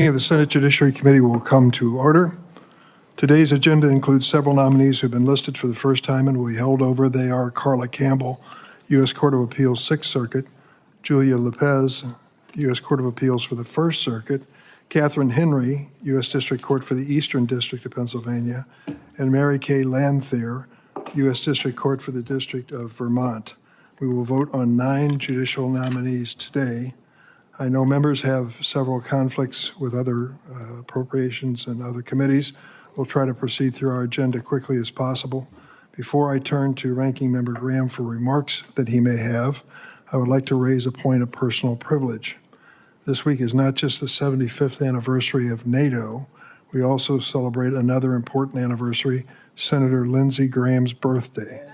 Of the Senate Judiciary Committee will come to order. Today's agenda includes several nominees who have been listed for the first time and will be held over. They are Carla Campbell, U.S. Court of Appeals, 6th Circuit; Julia Lopez, U.S. Court of Appeals for the 1st Circuit; Catherine Henry, U.S. District Court for the Eastern District of Pennsylvania; and Mary Kay Lanthier, U.S. District Court for the District of Vermont. We will vote on 9 judicial nominees today. I know members have several conflicts with other appropriations and other committees. We'll try to proceed through our agenda quickly as possible. Before I turn to Ranking Member Graham for remarks that he may have, I would like to raise a point of personal privilege. This week is not just the 75th anniversary of NATO. We also celebrate another important anniversary, Senator Lindsey Graham's birthday.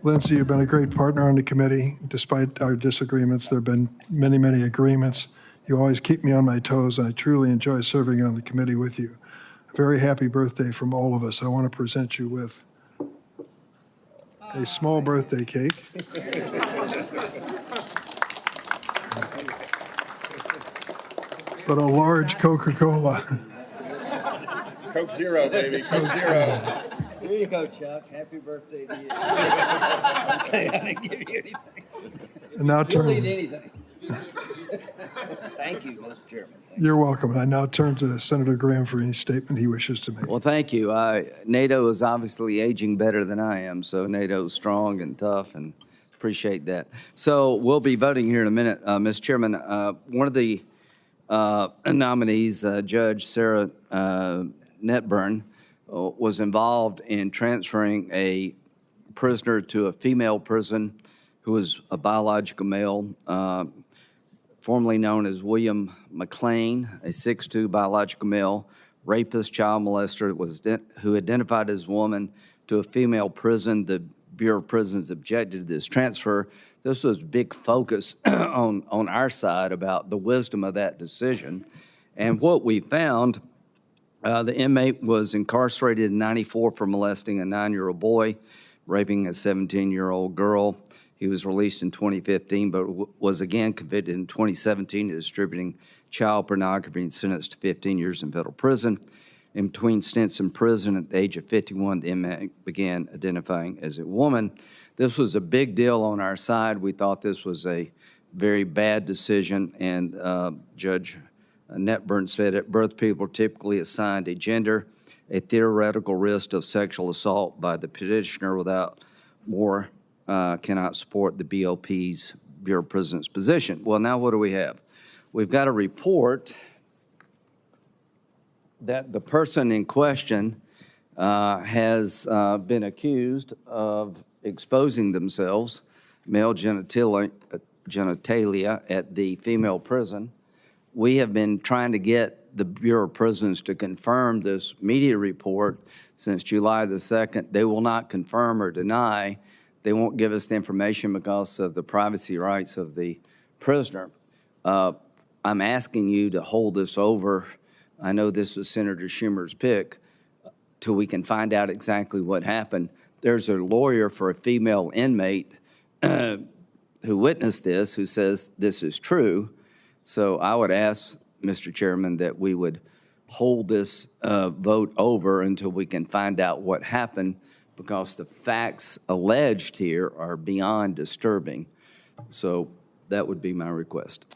Lindsey, you've been a great partner on the committee. Despite our disagreements, there have been many, many agreements. You always keep me on my toes, and I truly enjoy serving on the committee with you. A very happy birthday from all of us. I want to present you with a small birthday cake. But a large Coca-Cola. Coke Zero, baby. Coke Zero. Here you go, Chuck. Happy birthday to you. I say I didn't give you anything. And now You don't need anything. Thank you, Mr. Chairman. You're welcome. I now turn to Senator Graham for any statement he wishes to make. Well, thank you. NATO is obviously aging better than I am, so NATO's strong and tough, and appreciate that. So we'll be voting here in a minute. Mr. Chairman, one of the nominees, Judge Sarah Netburn, was involved in transferring a prisoner to a female prison who was a biological male, formerly known as William McLean, a 6'2" biological male, rapist, child molester, who identified as a woman, to a female prison. The Bureau of Prisons objected to this transfer. This was a big focus on our side about the wisdom of that decision. And what we found, the inmate was incarcerated in '94 for molesting a 9-year-old boy, raping a 17-year-old girl. He was released in 2015, but was again convicted in 2017 of distributing child pornography and sentenced to 15 years in federal prison. In between stints in prison at the age of 51, the inmate began identifying as a woman. This was a big deal on our side. We thought this was a very bad decision, and Judge Netburn said at birth, people are typically assigned a gender. A theoretical risk of sexual assault by the petitioner without more cannot support the BOP's, Bureau of Prisons, position. Well, now what do we have? We've got a report that the person in question has been accused of exposing themselves, male genitalia at the female prison. We have been trying to get the Bureau of Prisons to confirm this media report since July the 2nd. They will not confirm or deny. They won't give us the information because of the privacy rights of the prisoner. I'm asking you to hold this over. I know this was Senator Schumer's pick, till we can find out exactly what happened. There's a lawyer for a female inmate who witnessed this, who says this is true. So I would ask, Mr. Chairman, that we would hold this vote over until we can find out what happened, because the facts alleged here are beyond disturbing. So that would be my request.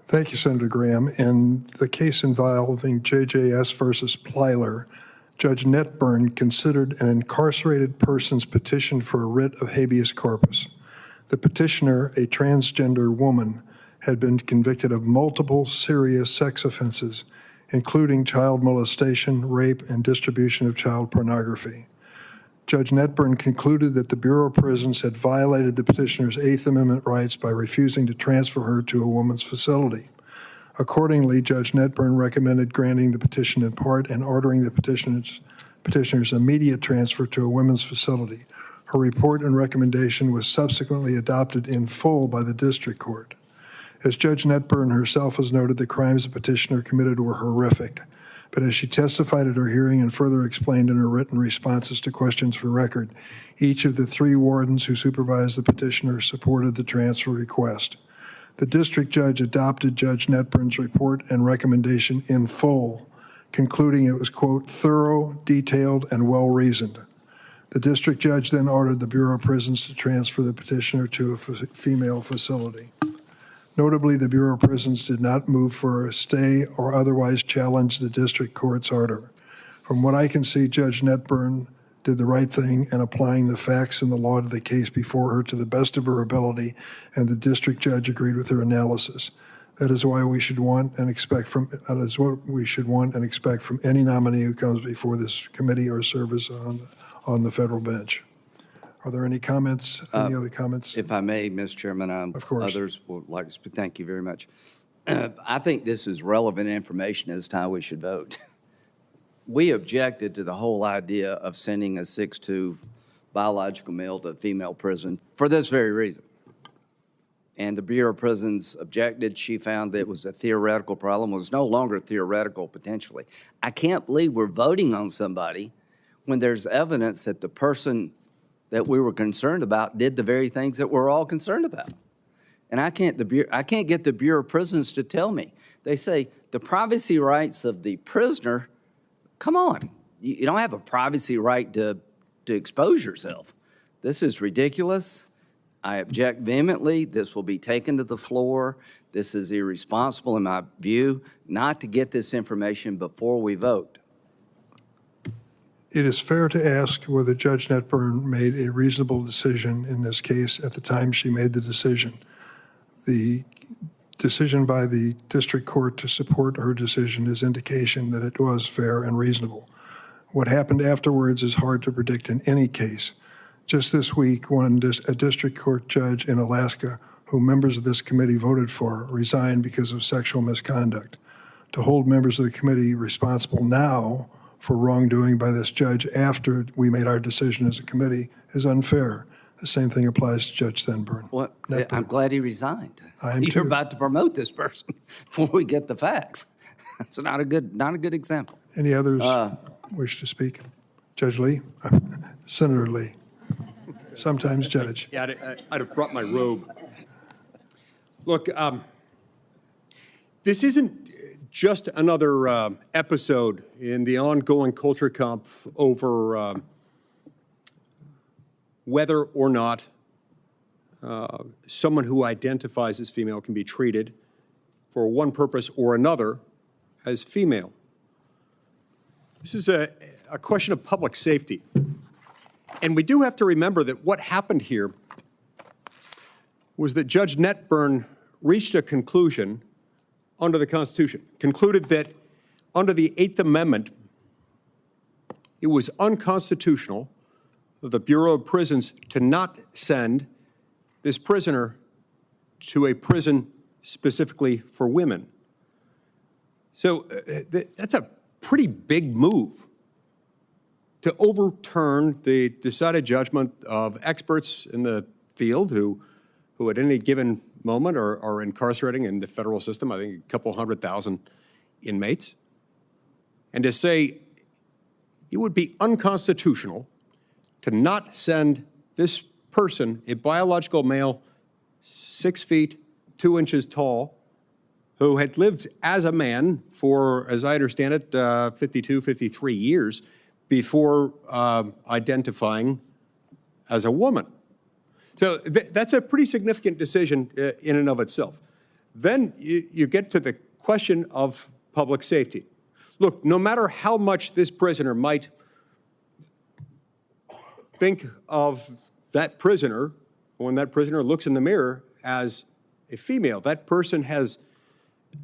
Thank you, Senator Graham. In the case involving JJS versus Plyler, Judge Netburn considered an incarcerated person's petition for a writ of habeas corpus. The petitioner, a transgender woman, had been convicted of multiple serious sex offenses, including child molestation, rape, and distribution of child pornography. Judge Netburn concluded that the Bureau of Prisons had violated the petitioner's Eighth Amendment rights by refusing to transfer her to a woman's facility. Accordingly, Judge Netburn recommended granting the petition in part and ordering the petitioner's immediate transfer to a women's facility. Her report and recommendation was subsequently adopted in full by the district court. As Judge Netburn herself has noted, the crimes the petitioner committed were horrific. But as she testified at her hearing and further explained in her written responses to questions for record, each of the 3 wardens who supervised the petitioner supported the transfer request. The district judge adopted Judge Netburn's report and recommendation in full, concluding it was, quote, thorough, detailed, and well-reasoned. The district judge then ordered the Bureau of Prisons to transfer the petitioner to a female facility. Notably, the Bureau of Prisons did not move for a stay or otherwise challenge the district court's order. From what I can see, Judge Netburn did the right thing in applying the facts and the law to the case before her to the best of her ability, and the district judge agreed with her analysis. That is why we should want and expect from any nominee who comes before this committee or serves on the federal bench. Are there any comments? Any other comments? If I may, Mr. Chairman, Of course. others would like to speak. Thank you very much. I think this is relevant information as to how we should vote. We objected to the whole idea of sending a 6'2" biological male to a female prison for this very reason. And the Bureau of Prisons objected. She found that it was a theoretical problem. It was no longer theoretical, potentially. I can't believe we're voting on somebody when there's evidence that the person that we were concerned about did the very things that we're all concerned about. And I can't get the Bureau of Prisons to tell me. They say the privacy rights of the prisoner, come on. You don't have a privacy right to expose yourself. This is ridiculous. I object vehemently. This will be taken to the floor. This is irresponsible, in my view, not to get this information before we vote. It is fair to ask whether Judge Netburn made a reasonable decision in this case at the time she made the decision. The decision by the district court to support her decision is indication that it was fair and reasonable. What happened afterwards is hard to predict in any case. Just this week, a district court judge in Alaska, who members of this committee voted for, resigned because of sexual misconduct. To hold members of the committee responsible now for wrongdoing by this judge after we made our decision as a committee is unfair. The same thing applies to Judge Netburn. Well, I'm glad he resigned. I am You're too. about to promote this person before we get the facts. It's not a good example. Any others wish to speak? Judge Lee? Senator Lee. Sometimes Judge. Yeah, I'd have brought my robe. Look, this isn't just another episode in the ongoing culture kampf over whether or not someone who identifies as female can be treated for one purpose or another as female. This is a question of public safety. And we do have to remember that what happened here was that Judge Netburn reached a conclusion under the Constitution, concluded that under the 8th Amendment, it was unconstitutional for the Bureau of Prisons to not send this prisoner to a prison specifically for women. So that's a pretty big move to overturn the decided judgment of experts in the field who at any given moment are incarcerating in the federal system, I think a couple 100,000 inmates, and to say it would be unconstitutional to not send this person, a biological male, 6 feet, 2 inches tall, who had lived as a man for, as I understand it, 52, 53 years before identifying as a woman. So that's a pretty significant decision in and of itself. Then you get to the question of public safety. Look, no matter how much this prisoner might think of that prisoner, when that prisoner looks in the mirror as a female, that person has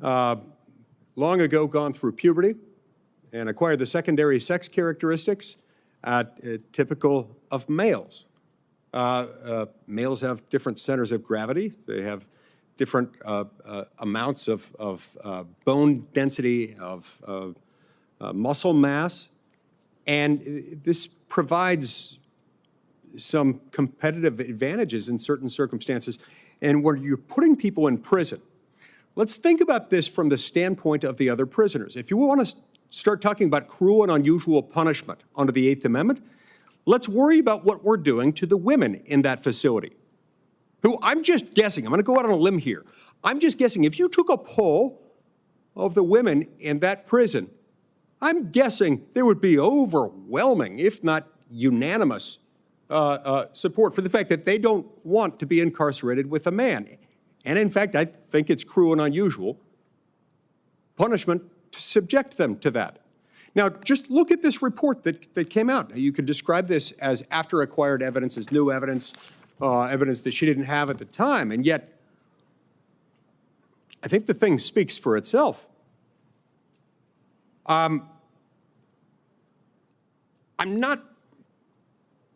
long ago gone through puberty and acquired the secondary sex characteristics typical of males. Males have different centers of gravity. They have different amounts of bone density, of muscle mass. And this provides some competitive advantages in certain circumstances. And when you're putting people in prison, let's think about this from the standpoint of the other prisoners. If you want to start talking about cruel and unusual punishment under the 8th Amendment, let's worry about what we're doing to the women in that facility, who I'm just guessing, I'm going to go out on a limb here. I'm just guessing, if you took a poll of the women in that prison, I'm guessing there would be overwhelming, if not unanimous, support for the fact that they don't want to be incarcerated with a man. And in fact, I think it's cruel and unusual punishment to subject them to that. Now, just look at this report that came out. You could describe this as after acquired evidence, as new evidence, evidence that she didn't have at the time, and yet I think the thing speaks for itself. I'm not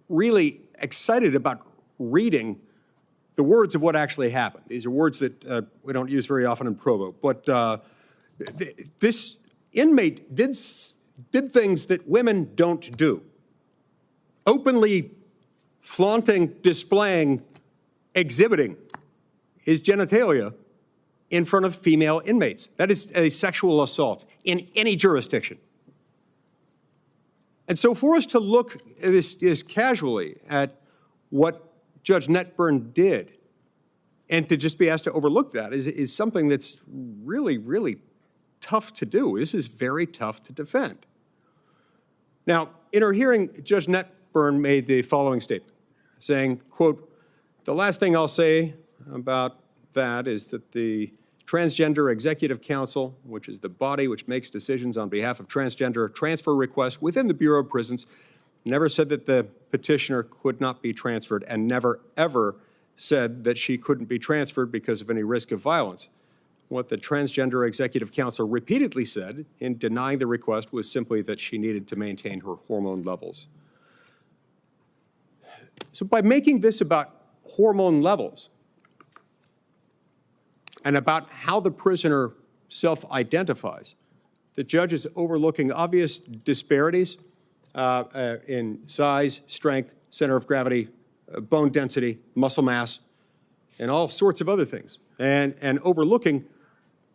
really excited about reading the words of what actually happened. These are words that we don't use very often in Provo, but this inmate did things that women don't do. Openly flaunting, displaying, exhibiting his genitalia in front of female inmates. That is a sexual assault in any jurisdiction. And so for us to look at this casually at what Judge Netburn did and to just be asked to overlook that is something that's really, really tough to do. This is very tough to defend. Now, in her hearing, Judge Netburn made the following statement, saying, quote, "The last thing I'll say about that is that the Transgender Executive Council, which is the body which makes decisions on behalf of transgender transfer requests within the Bureau of Prisons, never said that the petitioner could not be transferred and never, ever said that she couldn't be transferred because of any risk of violence. What the Transgender Executive Council repeatedly said in denying the request was simply that she needed to maintain her hormone levels." So by making this about hormone levels and about how the prisoner self-identifies, the judge is overlooking obvious disparities in size, strength, center of gravity, bone density, muscle mass, and all sorts of other things, and overlooking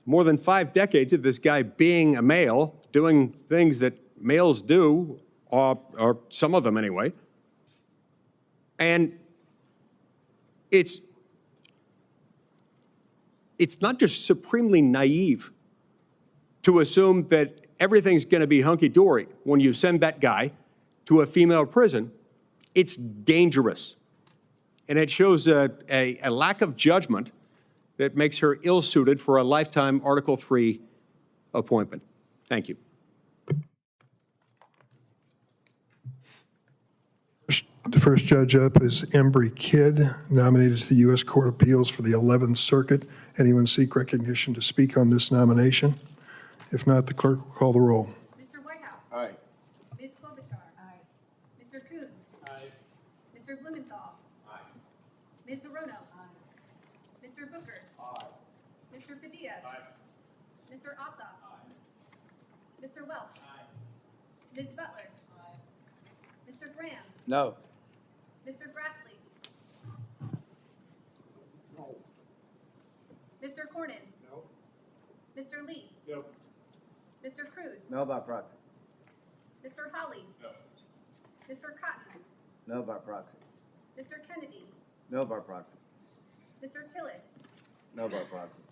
more than 5 decades of this guy being a male, doing things that males do, or some of them anyway. And it's not just supremely naive to assume that everything's going to be hunky-dory when you send that guy to a female prison. It's dangerous. And it shows a lack of judgment that makes her ill-suited for a lifetime Article III appointment. Thank you. The first judge up is Embry Kidd, nominated to the U.S. Court of Appeals for the 11th Circuit. Anyone seek recognition to speak on this nomination? If not, the clerk will call the roll. Mr. Whitehouse. Aye. Ms. Klobuchar. Aye. Mr. Coons. Aye. Mr. Blumenthal. Aye. Ms. Hirono. Aye. Mr. Booker. Aye. Mr. Padilla. Aye. Mr. Ossoff. Aye. Mr. Welch. Aye. Ms. Butler. Aye. Mr. Graham. No. Mr. Grassley. No. Mr. Cornyn. No. Mr. Lee. No. Mr. Cruz. No by proxy. Mr. Holly. No. Mr. Cotton. No by proxy. Mr. Kennedy. No by proxy. Mr. Tillis. No by proxy.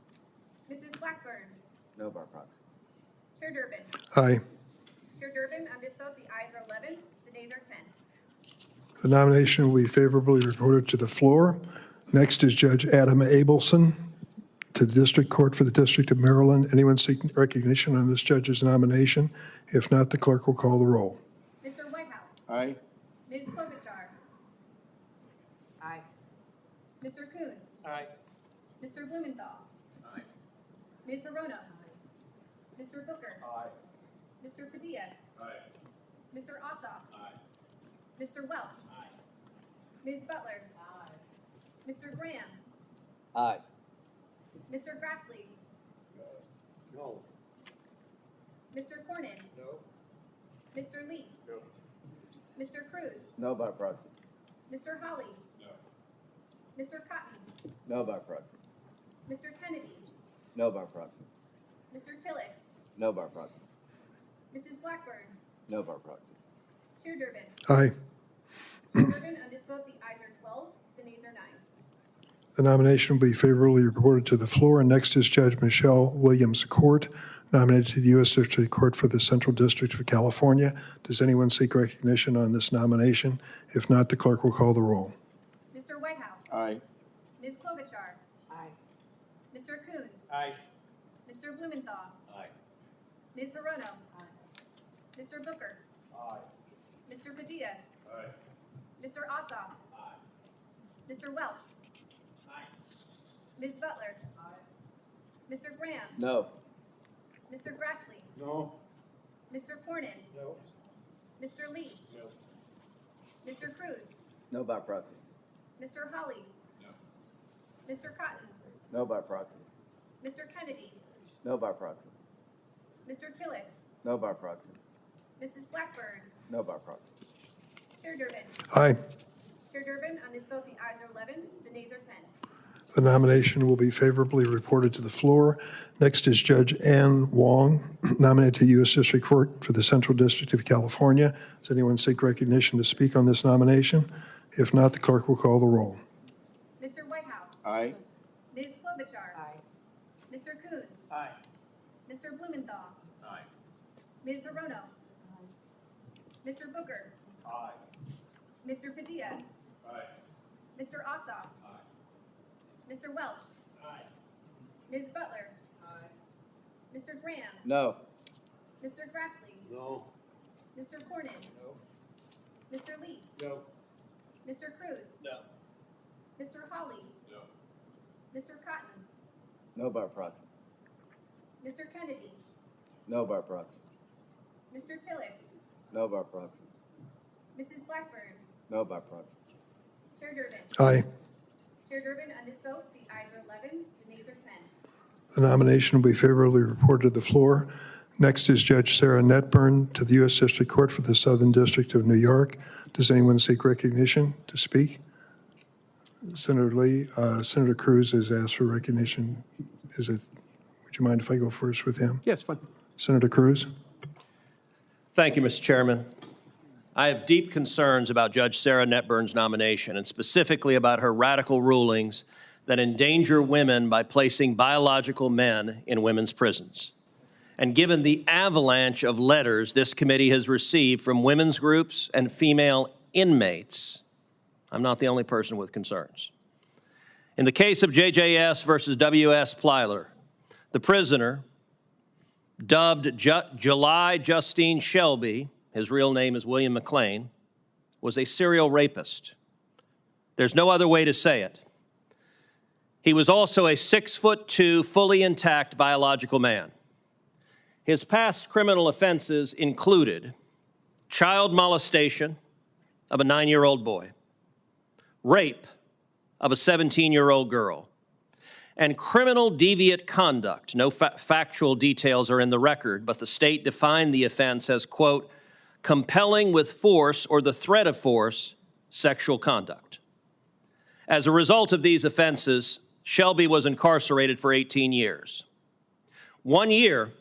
Mrs. Blackburn. No by proxy. Chair Durbin. Aye. Chair Durbin, on this vote, the ayes are 11, the nays are 10. The nomination will be favorably reported to the floor. Next is Judge Adam Abelson to the District Court for the District of Maryland. Anyone seeking recognition on this judge's nomination? If not, the clerk will call the roll. Mr. Whitehouse. Aye. Ms. Klobuchar. Aye. Mr. Coons. Aye. Mr. Blumenthal. Aye. Ms. Hirono. Mr. Booker. Aye. Mr. Padilla. Aye. Mr. Ossoff. Aye. Mr. Welch. Aye. Ms. Butler. Mr. Graham. Aye. Mr. Grassley. No. Mr. Cornyn. No. Mr. Lee. No. Mr. Cruz. No by proxy. Mr. Holly. No. Mr. Cotton. No by proxy. Mr. Kennedy. No by proxy. Mr. Tillis. No by proxy. Mrs. Blackburn. No by proxy. Chair Durbin. Aye. Chair Durbin, on this vote, the ayes are 12, the nays are 9. The nomination will be favorably reported to the floor. And next is Judge Michelle Williams Court, nominated to the U.S. District Court for the Central District of California. Does anyone seek recognition on this nomination? If not, the clerk will call the roll. Mr. Whitehouse. Aye. Ms. Klobuchar. Aye. Mr. Coons. Aye. Mr. Blumenthal. Aye. Ms. Hirono. Mr. Booker. Aye. Mr. Padilla. Aye. Mr. Ossoff. Aye. Mr. Welch. Aye. Ms. Butler. Mr. Graham. No. Mr. Grassley. No. Mr. Cornyn. No. Mr. Lee. No. Mr. Cruz. No by proxy. Mr. Holly. No. Mr. Cotton. No by proxy. Mr. Kennedy. No by proxy. Mr. Tillis. No by proxy. Mrs. Blackburn. No by proxy. Chair Durbin. Aye. Chair Durbin, on this vote, the ayes are 11, the nays are 10. The nomination will be favorably reported to the floor. Next is Judge Ann Wong, nominated to the U.S. District Court for the Central District of California. Does anyone seek recognition to speak on this nomination? If not, the clerk will call the roll. Mr. Whitehouse. Aye. Ms. Klobuchar. Aye. Mr. Coons. Aye. Mr. Blumenthal. Aye. Ms. Hirono. Mr. Booker. Aye. Mr. Padilla. Aye. Mr. Ossoff. Aye. Mr. Welch. Aye. Ms. Butler. Mr. Graham. No. Mr. Grassley. No. Mr. Cornyn. No. Mr. Lee. No. Mr. Cruz. No. Mr. Holly. No. Mr. Cotton. No by proxy. Mr. Kennedy. No by proxy. Mr. Tillis. No by proxy. Mrs. Blackburn. No by proxy. Chair Durbin. Aye. Chair Durbin, on this vote, the ayes are 11, the nays are 10. The nomination will be favorably reported to the floor. Next is Judge Sarah Netburn to the U.S. District Court for the Southern District of New York. Does anyone seek recognition to speak? Senator Lee, Senator Cruz has asked for recognition. Would you mind if I go first with him? Yes, fine. Senator Cruz? Thank you, Mr. Chairman. I have deep concerns about Judge Sarah Netburn's nomination, and specifically about her radical rulings that endanger women by placing biological men in women's prisons. And given the avalanche of letters this committee has received from women's groups and female inmates, I'm not the only person with concerns. In the case of JJS versus W.S. Plyler, the prisoner, dubbed July Justine Shelby, his real name is William McLean, was a serial rapist. There's no other way to say it. He was also a 6'2", fully intact biological man. His past criminal offenses included child molestation of a 9-year-old boy, rape of a 17-year-old girl, and criminal deviant conduct. No factual details are in the record, but the state defined the offense as, quote, compelling with force or the threat of force sexual conduct. As a result of these offenses, Shelby was incarcerated for 18 years. 1 year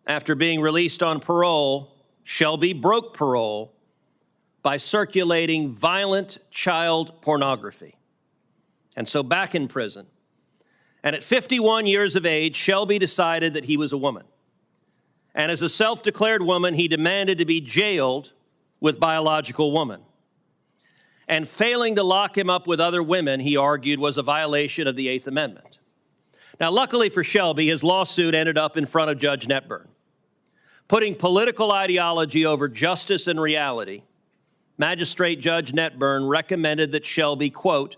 after being released on parole, Shelby broke parole by circulating violent child pornography. And so back in prison. And at 51 years of age, Shelby decided that he was a woman. And as a self-declared woman, he demanded to be jailed with biological woman. And failing to lock him up with other women, he argued, was a violation of the Eighth Amendment. Now, luckily for Shelby, his lawsuit ended up in front of Judge Netburn. Putting political ideology over justice and reality, Magistrate Judge Netburn recommended that Shelby, quote,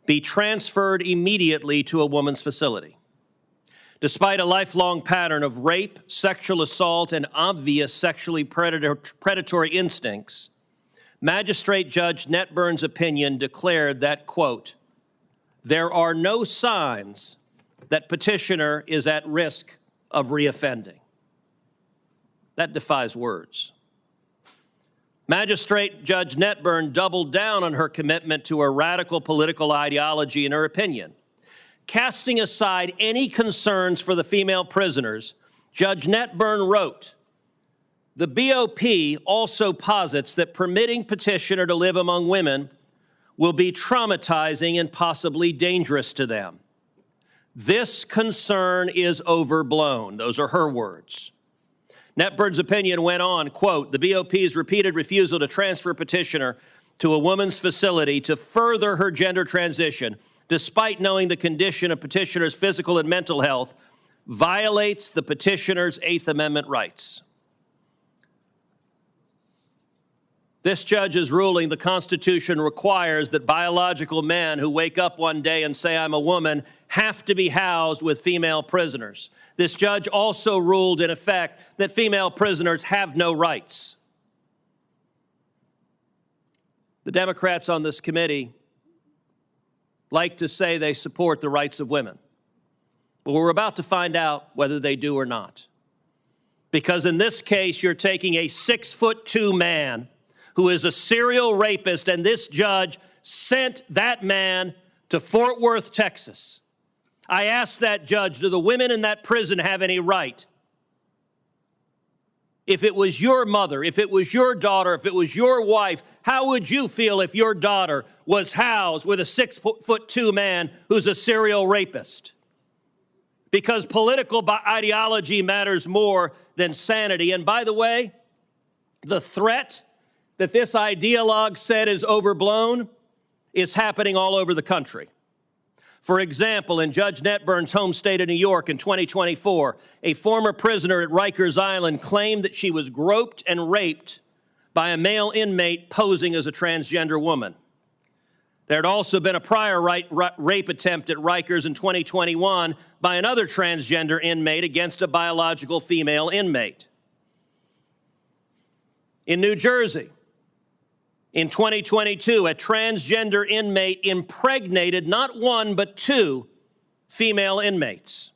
be transferred immediately to a woman's facility. Despite a lifelong pattern of rape, sexual assault, and obvious sexually predatory instincts, Magistrate Judge Netburn's opinion declared that, quote, there are no signs that petitioner is at risk of reoffending. That defies words. Magistrate Judge Netburn doubled down on her commitment to a radical political ideology in her opinion. Casting aside any concerns for the female prisoners, Judge Netburn wrote, the BOP also posits that permitting petitioner to live among women will be traumatizing and possibly dangerous to them. This concern is overblown. Those are her words. Netburn's opinion went on, quote, the BOP's repeated refusal to transfer petitioner to a woman's facility to further her gender transition, despite knowing the condition of petitioner's physical and mental health, violates the petitioner's Eighth Amendment rights. This judge's ruling, the Constitution requires that biological men who wake up one day and say, I'm a woman, have to be housed with female prisoners. This judge also ruled, in effect, that female prisoners have no rights. The Democrats on this committee like to say they support the rights of women, but we're about to find out whether they do or not. Because in this case, you're taking a 6'2" man who is a serial rapist, and this judge sent that man to Fort Worth, Texas. I asked that judge, do the women in that prison have any right? If it was your mother, if it was your daughter, if it was your wife, how would you feel if your daughter was housed with a 6'2" man who's a serial rapist? Because political ideology matters more than sanity. And by the way, the threat that this ideologue said is overblown is happening all over the country. For example, in Judge Netburn's home state of New York in 2024, a former prisoner at Rikers Island claimed that she was groped and raped by a male inmate posing as a transgender woman. There had also been a prior rape attempt at Rikers in 2021 by another transgender inmate against a biological female inmate. In New Jersey, in 2022, a transgender inmate impregnated not one, but two female inmates.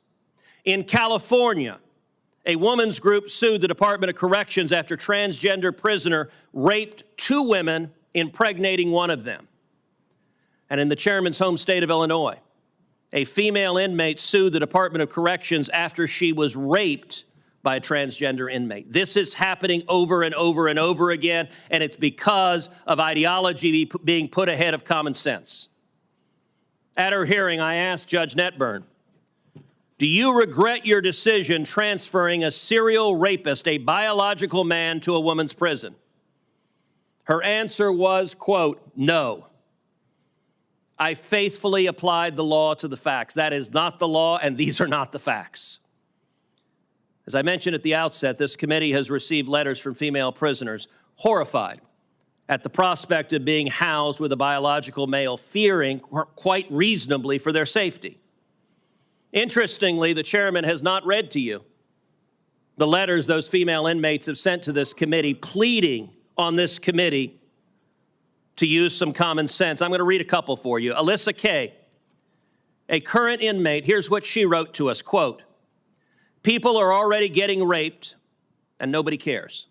In California, a women's group sued the Department of Corrections after transgender prisoner raped two women, impregnating one of them. And in the chairman's home state of Illinois, a female inmate sued the Department of Corrections after she was raped by a transgender inmate. This is happening over and over and over again, and it's because of ideology being put ahead of common sense. At her hearing, I asked Judge Netburn, do you regret your decision transferring a serial rapist, a biological man, to a woman's prison? Her answer was, quote, no. I faithfully applied the law to the facts. That is not the law, and these are not the facts. As I mentioned at the outset, this committee has received letters from female prisoners horrified at the prospect of being housed with a biological male, fearing quite reasonably for their safety. Interestingly, the chairman has not read to you the letters those female inmates have sent to this committee, pleading on this committee to use some common sense. I'm going to read a couple for you. Alyssa Kay, a current inmate, here's what she wrote to us, quote, people are already getting raped and nobody cares.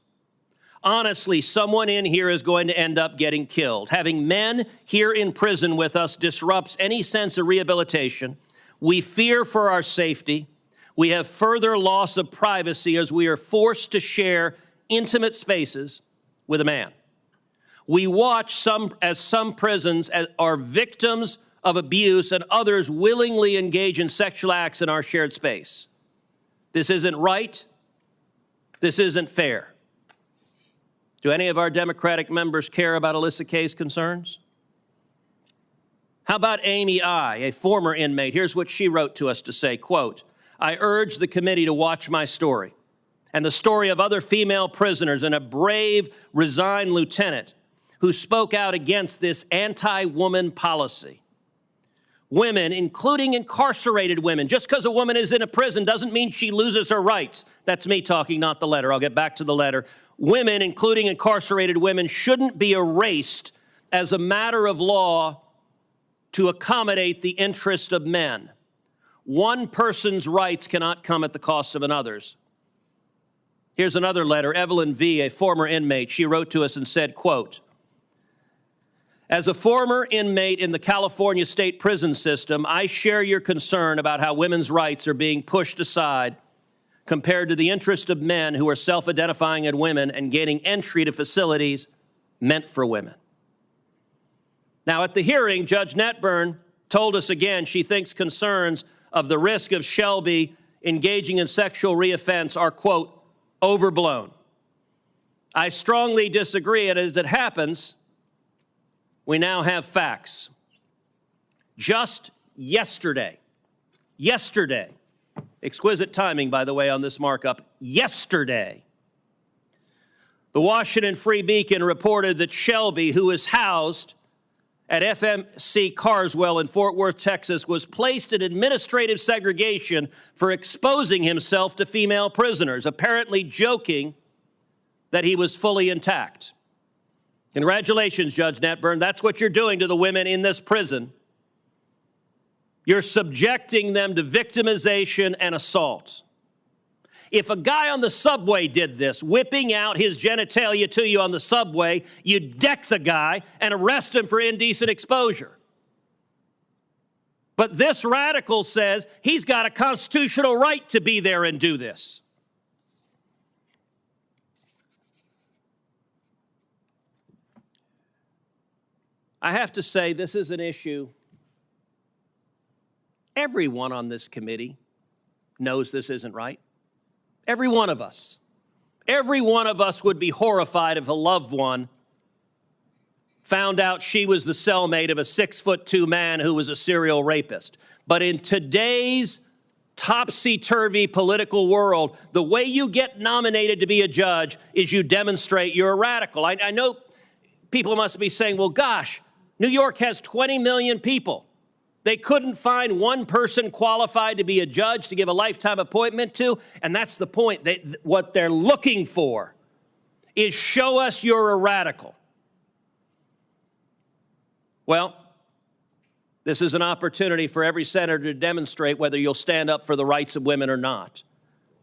Honestly, someone in here is going to end up getting killed. Having men here in prison with us disrupts any sense of rehabilitation. We fear for our safety. We have further loss of privacy as we are forced to share intimate spaces with a man. We watch some prisons are victims of abuse and others willingly engage in sexual acts in our shared space. This isn't right. This isn't fair. Do any of our Democratic members care about Alyssa Kay's concerns? How about Amy I., a former inmate? Here's what she wrote to us to say, quote, I urge the committee to watch my story and the story of other female prisoners and a brave, resigned lieutenant who spoke out against this anti-woman policy. Women, including incarcerated women, just because a woman is in a prison doesn't mean she loses her rights. That's me talking, not the letter. I'll get back to the letter. Women, including incarcerated women, shouldn't be erased as a matter of law to accommodate the interest of men. One person's rights cannot come at the cost of another's. Here's another letter. Evelyn V., a former inmate, she wrote to us and said, quote, as a former inmate in the California state prison system, I share your concern about how women's rights are being pushed aside compared to the interest of men who are self-identifying as women and gaining entry to facilities meant for women. Now, at the hearing, Judge Netburn told us again she thinks concerns of the risk of Shelby engaging in sexual reoffense are, quote, overblown. I strongly disagree, and as it happens, we now have facts. Just yesterday, exquisite timing, by the way, on this markup, yesterday, the Washington Free Beacon reported that Shelby, who is housed at FMC Carswell in Fort Worth, Texas, was placed in administrative segregation for exposing himself to female prisoners, apparently joking that he was fully intact. Congratulations, Judge Netburn. That's what you're doing to the women in this prison. You're subjecting them to victimization and assault. If a guy on the subway did this, whipping out his genitalia to you on the subway, you'd deck the guy and arrest him for indecent exposure. But this radical says he's got a constitutional right to be there and do this. I have to say, this is an issue everyone on this committee knows this isn't right. Every one of us. Every one of us would be horrified if a loved one found out she was the cellmate of a 6'2" man who was a serial rapist. But in today's topsy-turvy political world, the way you get nominated to be a judge is you demonstrate you're a radical. I know people must be saying, well, gosh, New York has 20 million people. They couldn't find one person qualified to be a judge to give a lifetime appointment to, and that's the point. What they're looking for is show us you're a radical. Well, this is an opportunity for every senator to demonstrate whether you'll stand up for the rights of women or not.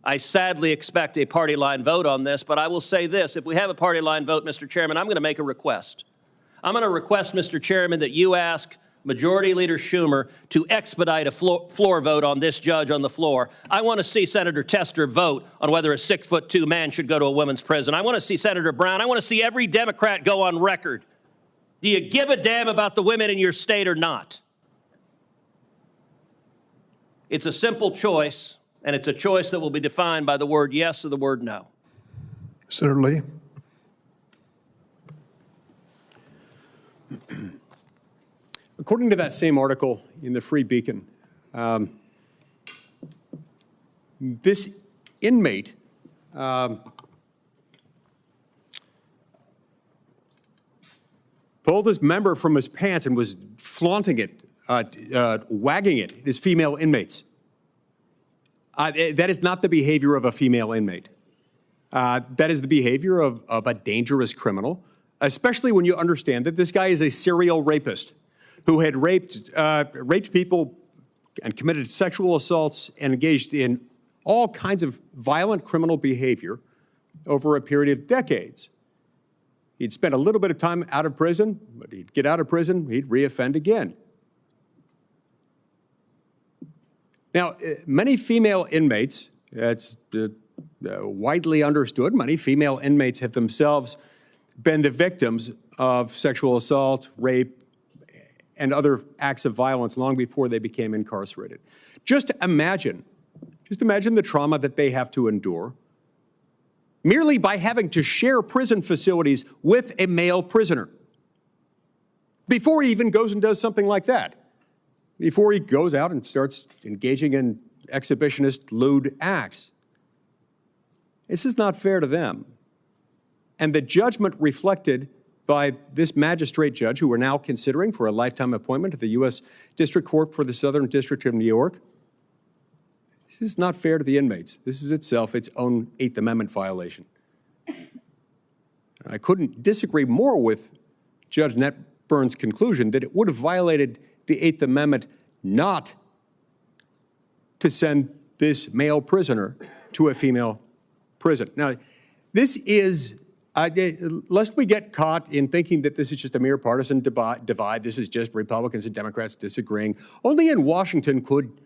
I sadly expect a party line vote on this, but I will say this. If we have a party line vote, Mr. Chairman, I'm going to make a request. I'm going to request, Mr. Chairman, that you ask Majority Leader Schumer to expedite a floor vote on this judge on the floor. I want to see Senator Tester vote on whether a 6'2" man should go to a women's prison. I want to see Senator Brown. I want to see every Democrat go on record. Do you give a damn about the women in your state or not? It's a simple choice, and it's a choice that will be defined by the word yes or the word no. Senator Lee. According to that same article in the Free Beacon, this inmate pulled his member from his pants and was flaunting it, wagging it at his female inmates. That is not the behavior of a female inmate. That is the behavior of a dangerous criminal, especially when you understand that this guy is a serial rapist who had raped people and committed sexual assaults and engaged in all kinds of violent criminal behavior over a period of decades. He'd spent a little bit of time out of prison, but he'd get out of prison, he'd reoffend again. Now, many female inmates, it's widely understood, many female inmates have themselves been the victims of sexual assault, rape, and other acts of violence long before they became incarcerated. Just imagine the trauma that they have to endure merely by having to share prison facilities with a male prisoner before he even goes and does something like that, before he goes out and starts engaging in exhibitionist, lewd acts. This is not fair to them. And the judgment reflected by this magistrate judge, who we're now considering for a lifetime appointment to the U.S. District Court for the Southern District of New York, this is not fair to the inmates. This is itself its own Eighth Amendment violation. I couldn't disagree more with Judge Netburn's conclusion that it would have violated the Eighth Amendment not to send this male prisoner to a female prison. Now, this is, lest we get caught in thinking that this is just a mere partisan divide, this is just Republicans and Democrats disagreeing. Only in Washington could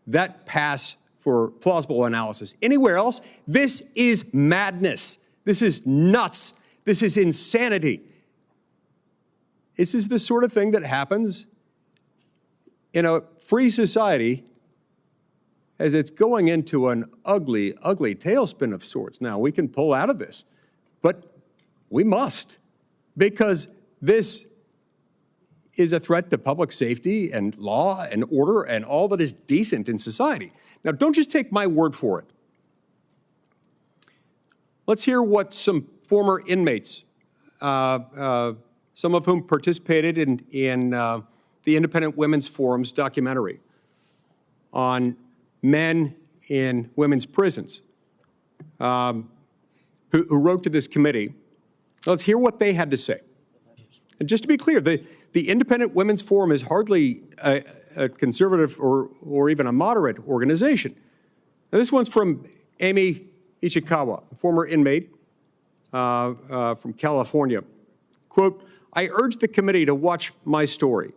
that pass for plausible analysis. Anywhere else, this is madness. This is nuts. This is insanity. This is the sort of thing that happens in a free society as it's going into an ugly, ugly tailspin of sorts. Now, we can pull out of this, but we must, because this is a threat to public safety and law and order and all that is decent in society. Now, don't just take my word for it. Let's hear what some former inmates, some of whom participated in the Independent Women's Forum's documentary on men in women's prisons, who wrote to this committee. Let's hear what they had to say. And just to be clear, the Independent Women's Forum is hardly a conservative or even a moderate organization. Now, this one's from Amy Ichikawa, a former inmate from California. Quote, I urge the committee to watch my story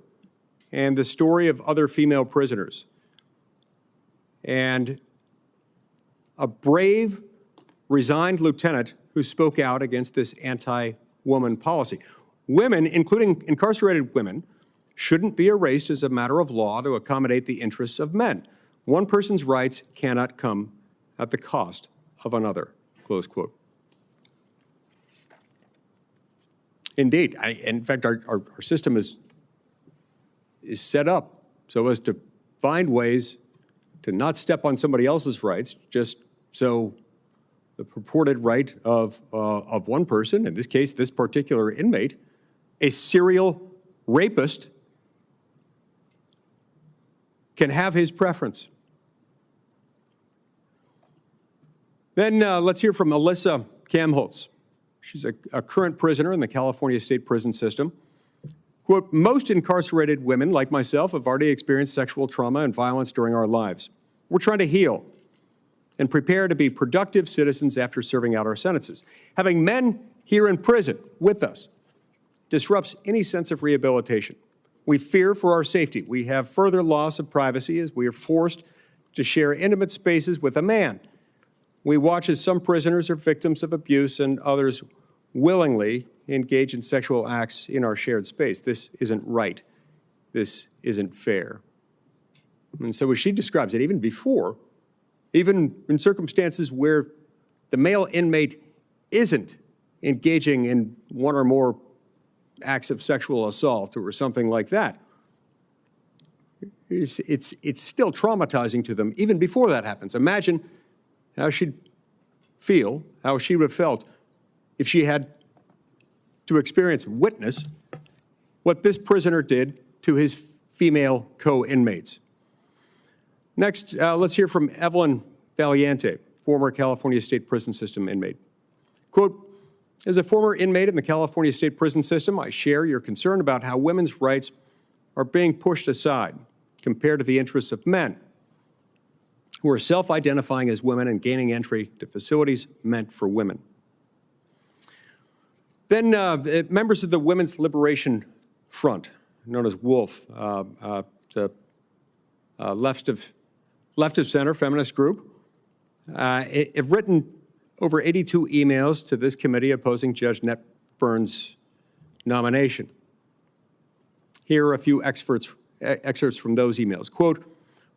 and the story of other female prisoners and a brave, resigned lieutenant who spoke out against this anti-woman policy. Women, including incarcerated women, shouldn't be erased as a matter of law to accommodate the interests of men. One person's rights cannot come at the cost of another, close quote. Indeed, in fact, our system is set up so as to find ways to not step on somebody else's rights, just so the purported right of one person, in this case, this particular inmate, a serial rapist, can have his preference. Then let's hear from Alyssa Kamholtz. She's a current prisoner in the California state prison system. Quote, most incarcerated women, like myself, have already experienced sexual trauma and violence during our lives. We're trying to heal and prepare to be productive citizens after serving out our sentences. Having men here in prison with us disrupts any sense of rehabilitation. We fear for our safety. We have further loss of privacy as we are forced to share intimate spaces with a man. We watch as some prisoners are victims of abuse and others willingly engage in sexual acts in our shared space. This isn't right. This isn't fair. And so as she describes it, even before, even in circumstances where the male inmate isn't engaging in one or more acts of sexual assault or something like that, it's still traumatizing to them even before that happens. Imagine how she'd feel, how she would have felt if she had to experience, witness what this prisoner did to his female co-inmates. Next, let's hear from Evelyn Valiente, former California State Prison System inmate. Quote, as a former inmate in the California State Prison System, I share your concern about how women's rights are being pushed aside compared to the interests of men who are self-identifying as women and gaining entry to facilities meant for women. Then members of the Women's Liberation Front, known as WOLF, the left of center feminist group, have written over 82 emails to this committee opposing Judge Netburn's nomination. Here are a few excerpts from those emails. Quote,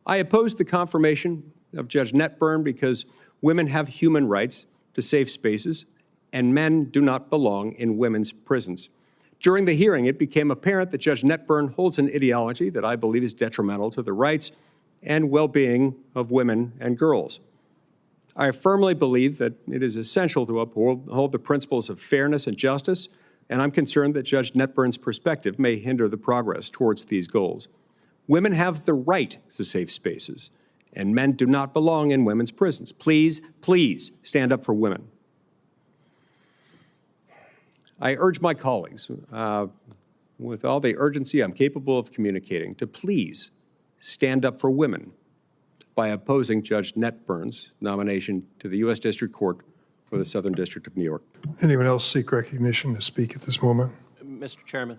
I oppose the confirmation of Judge Netburn because women have human rights to safe spaces and men do not belong in women's prisons. During the hearing, it became apparent that Judge Netburn holds an ideology that I believe is detrimental to the rights and well-being of women and girls. I firmly believe that it is essential to uphold the principles of fairness and justice, and I'm concerned that Judge Netburn's perspective may hinder the progress towards these goals. Women have the right to safe spaces, and men do not belong in women's prisons. Please, please stand up for women. I urge my colleagues, with all the urgency I'm capable of communicating, to please stand up for women by opposing Judge Netburn's nomination to the U.S. District Court for the Southern District of New York. Anyone else seek recognition to speak at this moment? Mr. Chairman,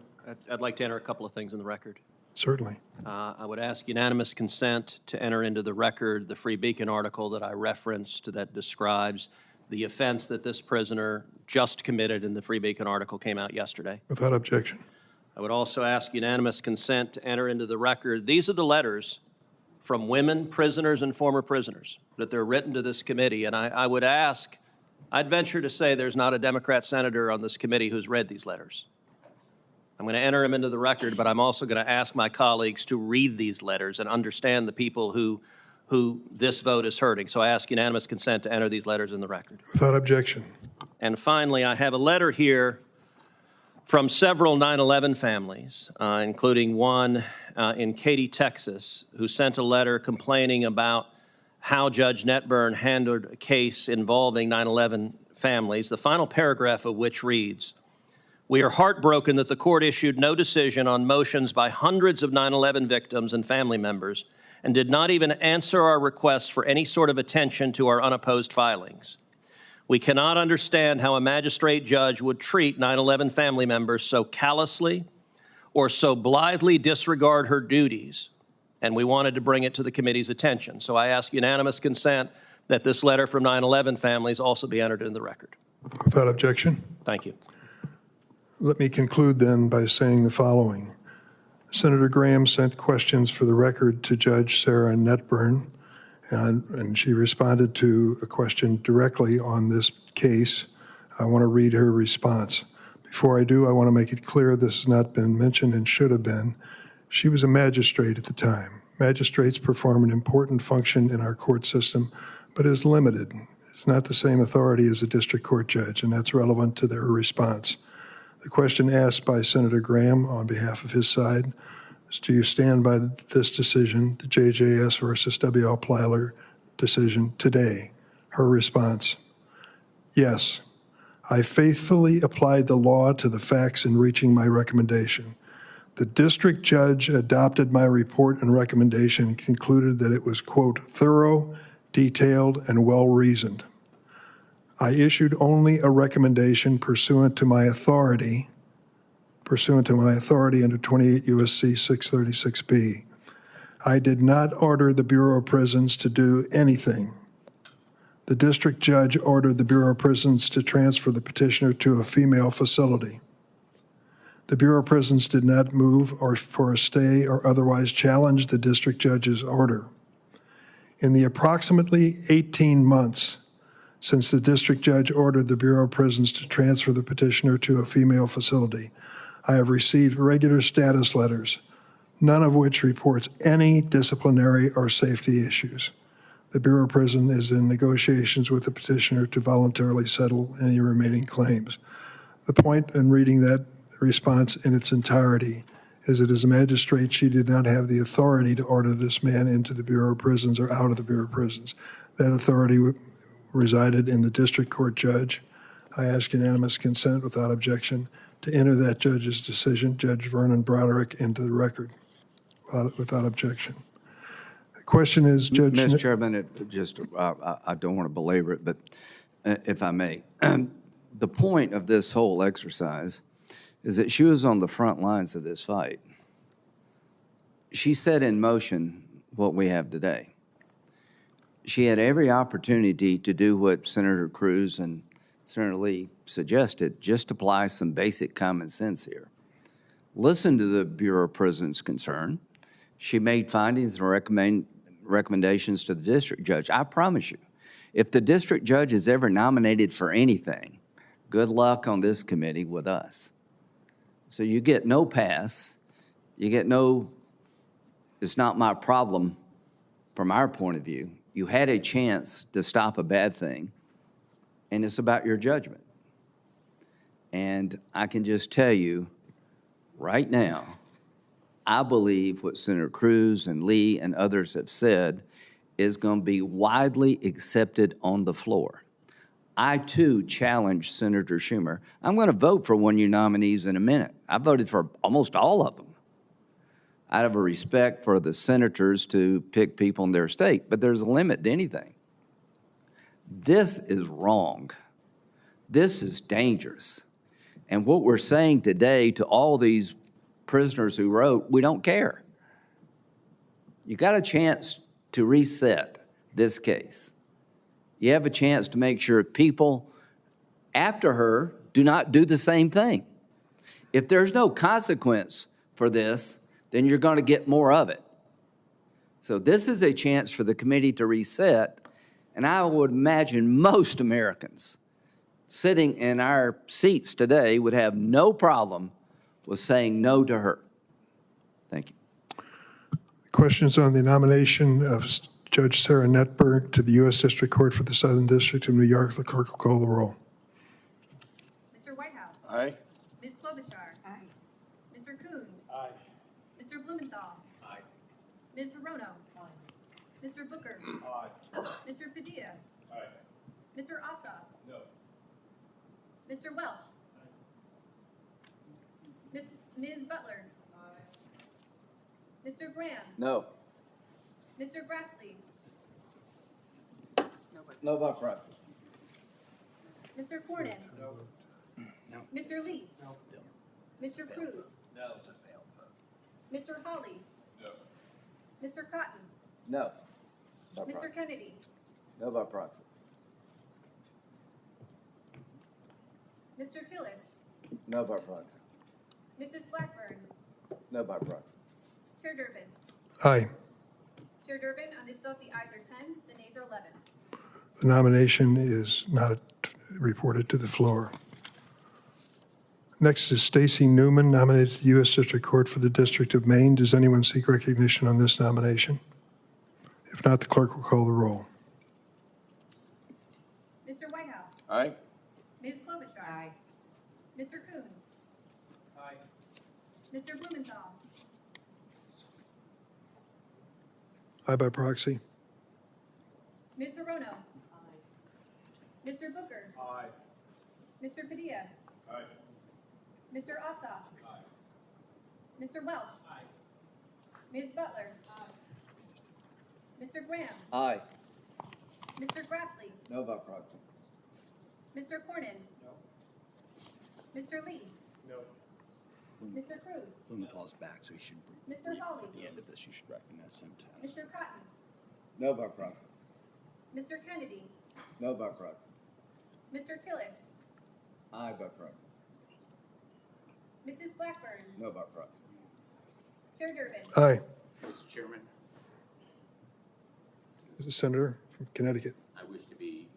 I'd like to enter a couple of things in the record. Certainly. I would ask unanimous consent to enter into the record the Free Beacon article that I referenced that describes the offense that this prisoner just committed in the Free Beacon article came out yesterday. Without objection. I would also ask unanimous consent to enter into the record. These are the letters from women, prisoners, and former prisoners that they're written to this committee. And I would ask, I'd venture to say there's not a Democrat senator on this committee who's read these letters. I'm going to enter them into the record, but I'm also going to ask my colleagues to read these letters and understand the people who this vote is hurting. So I ask unanimous consent to enter these letters in the record. Without objection. And finally, I have a letter here from several 9/11 families, including one in Katy, Texas, who sent a letter complaining about how Judge Netburn handled a case involving 9/11 families, the final paragraph of which reads, "We are heartbroken that the court issued no decision on motions by hundreds of 9/11 victims and family members and did not even answer our request for any sort of attention to our unopposed filings. We cannot understand how a magistrate judge would treat 9/11 family members so callously or so blithely disregard her duties, and we wanted to bring it to the committee's attention." So I ask unanimous consent that this letter from 9/11 families also be entered in the record. Without objection. Thank you. Let me conclude then by saying the following. Senator Graham sent questions for the record to Judge Sarah Netburn, and she responded to a question directly on this case. I want to read her response. Before I do, I want to make it clear this has not been mentioned and should have been. She was a magistrate at the time. Magistrates perform an important function in our court system, but is limited. It's not the same authority as a district court judge, and that's relevant to their response. The question asked by Senator Graham on behalf of his side is, do you stand by this decision, the JJS versus W.L. Plyler decision today? Her response, yes. I faithfully applied the law to the facts in reaching my recommendation. The district judge adopted my report and recommendation and concluded that it was, quote, thorough, detailed, and well-reasoned. I issued only a recommendation pursuant to my authority under 28 U.S.C. 636B. I did not order the Bureau of Prisons to do anything. The district judge ordered the Bureau of Prisons to transfer the petitioner to a female facility. The Bureau of Prisons did not move or for a stay or otherwise challenge the district judge's order. In the approximately 18 months since the district judge ordered the Bureau of Prisons to transfer the petitioner to a female facility, I have received regular status letters, none of which reports any disciplinary or safety issues. The Bureau of Prison is in negotiations with the petitioner to voluntarily settle any remaining claims. The point in reading that response in its entirety is that as a magistrate, she did not have the authority to order this man into the Bureau of Prisons or out of the Bureau of Prisons. That authority resided in the district court judge. I ask unanimous consent without objection to enter that judge's decision, Judge Vernon Broderick, into the record without objection. The question is, Judge... Mr. Chairman, I don't want to belabor it, but if I may, the point of this whole exercise is that she was on the front lines of this fight. She set in motion what we have today. She had every opportunity to do what Senator Cruz and Senator Lee suggested, just apply some basic common sense here. Listen to the Bureau of Prisons' concern. She made findings and recommendations to the district judge. I promise you, if the district judge is ever nominated for anything, good luck on this committee with us. So you get no pass, you get no, it's not my problem from our point of view. You had a chance to stop a bad thing, and it's about your judgment. And I can just tell you right now, I believe what Senator Cruz and Lee and others have said is going to be widely accepted on the floor. I, too, challenge Senator Schumer. I'm going to vote for one of your nominees in a minute. I voted for almost all of them out of a respect for the senators to pick people in their state, but there's a limit to anything. This is wrong. This is dangerous. And what we're saying today to all these prisoners who wrote, we don't care. You got a chance to reset this case. You have a chance to make sure people after her do not do the same thing. If there's no consequence for this, then you're going to get more of it. So this is a chance for the committee to reset, and I would imagine most Americans sitting in our seats today would have no problem with saying no to her. Thank you. Questions on the nomination of Judge Sarah Netburn to the U.S. District Court for the Southern District of New York. The clerk will call the roll. Mr. Whitehouse. Aye. Ms. Klobuchar. Aye. Mr. Coons. Aye. Mr. Blumenthal. Aye. Ms. Hirono. Mr. Booker. Aye. Mr. Padilla. Aye. Mr. Ossoff. No. Mr. Welch. Ms. Butler. Mr. Graham. No. Mr. Grassley. No by proxy. Mr. Cornyn. Mr. Lee. Mr. Cruz. No. It's a failed vote. Mr. Hawley. No. Mr. Cotton. No. By proxy. Mr. Kennedy. No by proxy. Mr. Tillis. No by proxy. Mrs. Blackburn. No by proxy. Chair Durbin. Aye. Chair Durbin, on this vote, the ayes are 10, the nays are 11. The nomination is not reported to the floor. Next is Stacy Newman, nominated to the U.S. District Court for the District of Maine. Does anyone seek recognition on this nomination? If not, the clerk will call the roll. Mr. Whitehouse. Aye. Ms. Klobuchar. Aye. Mr. Coons. Aye. Mr. Blumenthal. Aye by proxy. Ms. Hirono. Mr. Booker. Aye. Mr. Padilla. Aye. Mr. Ossoff. Aye. Mr. Welch. Aye. Ms. Butler. Mr. Graham. Aye. Mr. Grassley. No by proxy. Mr. Cornyn. No. Mr. Lee. No. Mr. Cruz. Blumenthal's back, so you should, Mr. Hawley. at the end of this, you should recognize him to ask. Mr. Cotton. No by proxy. Mr. Kennedy. No by proxy. Mr. Tillis. Aye by proxy. Mrs. Blackburn. No by proxy. Chair Durbin. Aye. Mr. Chairman, This is Senator from Connecticut. I wish to be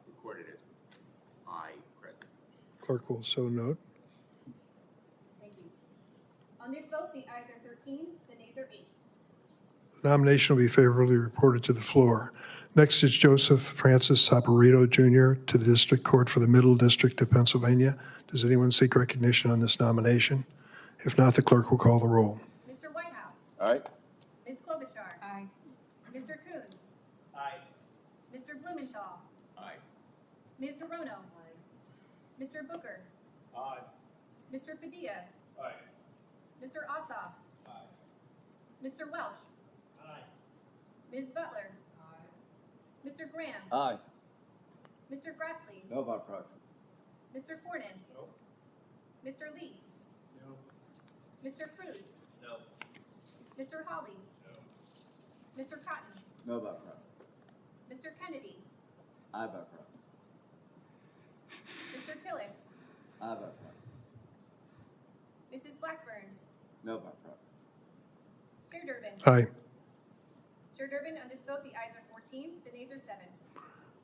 recorded as aye present. Clerk will so note. Thank you. On this vote, the ayes are 13, the nays are 8. The nomination will be favorably reported to the floor. Next is Joseph Francis Saporito, Jr. to the District Court for the Middle District of Pennsylvania. Does anyone seek recognition on this nomination? If not, the clerk will call the roll. Mr. Whitehouse. Aye. Ms. Klobuchar. Aye. Mr. Coons. Aye. Mr. Blumenthal. Aye. Ms. Hirono. Mr. Booker. Aye. Mr. Padilla. Aye. Mr. Ossoff. Aye. Mr. Welch. Aye. Ms. Butler. Mr. Graham. Aye. Mr. Grassley. No by proxy. Mr. Cornyn. No. Mr. Lee. No. Mr. Cruz. No. Mr. Hawley. No. Mr. Cotton. No by proxy. Mr. Kennedy. Aye by proxy. Mr. Tillis. Aye by proxy. Mrs. Blackburn. No by proxy. Chair Durbin. Aye. Chair Durbin, on this vote, the ayes are 14, the nays are 7.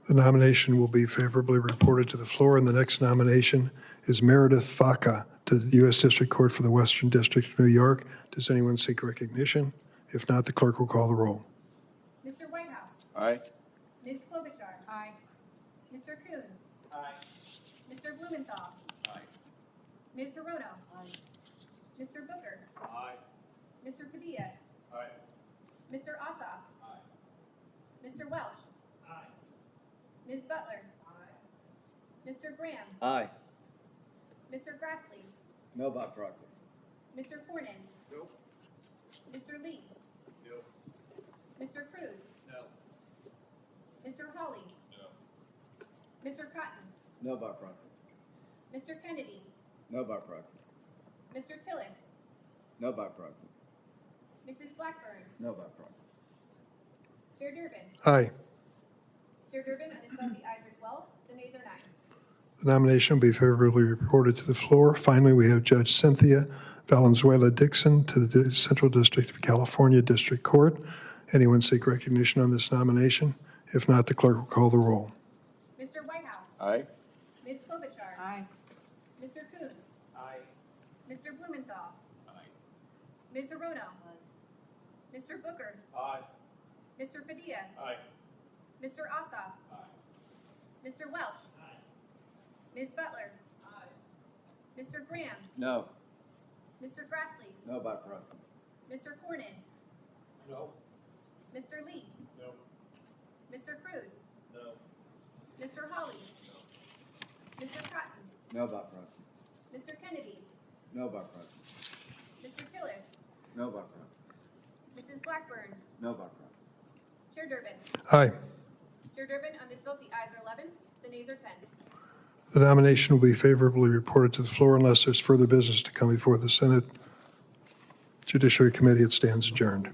The nomination will be favorably reported to the floor, and the next nomination is Meredith Vaca to the U.S. District Court for the Western District of New York. Does anyone seek recognition? If not, the clerk will call the roll. Mr. Whitehouse. Aye. Ms. Klobuchar. Aye. Mr. Coons. Aye. Mr. Blumenthal. Aye. Ms. Hirono. Mr. Booker. Aye. Mr. Padilla. Aye. Mr. Ossoff. Aye. Mr. Welch. Aye. Ms. Butler. Mr. Graham. Aye. Mr. Grassley. No by proxy. Mr. Cornyn. No. Mr. Lee. No. Mr. Cruz. No. Mr. Hawley. No. Mr. Cotton. No by proxy. Mr. Kennedy. No by proxy. Mr. Tillis. No by proxy. Mrs. Blackburn. No by proxy. Chair Durbin. Aye. Chair Durbin, on this vote, the ayes are 12, the nays are 9. The nomination will be favorably reported to the floor. Finally, we have Judge Cynthia Valenzuela Dixon to the Central District of California District Court. Anyone seek recognition on this nomination? If not, the clerk will call the roll. Mr. Whitehouse. Aye. Ms. Klobuchar. Aye. Mr. Coons. Aye. Mr. Blumenthal. Aye. Ms. Hirono. Mr. Booker. Aye. Mr. Padilla. Aye. Mr. Ossoff. Mr. Welch. Ms. Butler. Mr. Graham. No. Mr. Grassley. No by proxy. Mr. Cornyn. No. Mr. Lee. No. Mr. Cruz. No. Mr. Hawley. Mr. Cotton. No by proxy. Mr. Kennedy. No by proxy. Mr. Tillis. No by proxy. Mrs. Blackburn. No by proxy. Chair Durbin. Aye. Chair Durbin, on this vote, the ayes are 11, the nays are 10. The nomination will be favorably reported to the floor unless there's further business to come before the Senate Judiciary Committee. It stands adjourned.